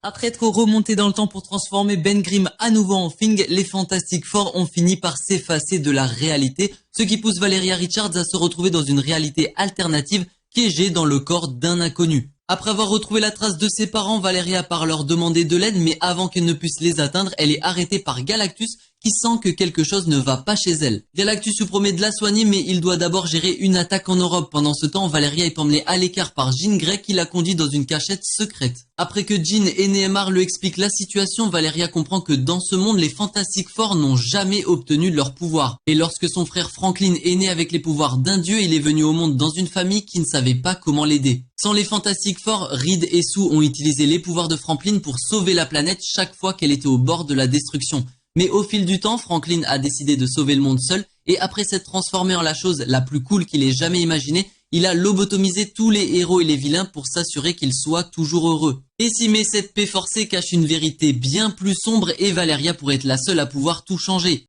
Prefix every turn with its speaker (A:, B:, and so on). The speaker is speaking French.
A: Après être remonté dans le temps pour transformer Ben Grimm à nouveau en Thing, les Fantastic Four ont fini par s'effacer de la réalité, ce qui pousse Valeria Richards à se retrouver dans une réalité alternative piégée dans le corps d'un inconnu. Après avoir retrouvé la trace de ses parents, Valeria part leur demander de l'aide, mais avant qu'elle ne puisse les atteindre, elle est arrêtée par Galactus qui sent que quelque chose ne va pas chez elle. Galactus lui promet de la soigner, mais il doit d'abord gérer une attaque en Europe. Pendant ce temps, Valeria est emmenée à l'écart par Jean Grey qui la conduit dans une cachette secrète. Après que Jean et Nehemar lui expliquent la situation, Valeria comprend que dans ce monde, les Fantastic Four n'ont jamais obtenu leur pouvoir. Et lorsque son frère Franklin est né avec les pouvoirs d'un dieu, il est venu au monde dans une famille qui ne savait pas comment l'aider. Sans les Fantastic Four, Reed et Sue ont utilisé les pouvoirs de Franklin pour sauver la planète chaque fois qu'elle était au bord de la destruction. Mais au fil du temps, Franklin a décidé de sauver le monde seul, et après s'être transformé en la chose la plus cool qu'il ait jamais imaginée, il a lobotomisé tous les héros et les vilains pour s'assurer qu'ils soient toujours heureux. Et si mais cette paix forcée cache une vérité bien plus sombre, et Valeria pourrait être la seule à pouvoir tout changer.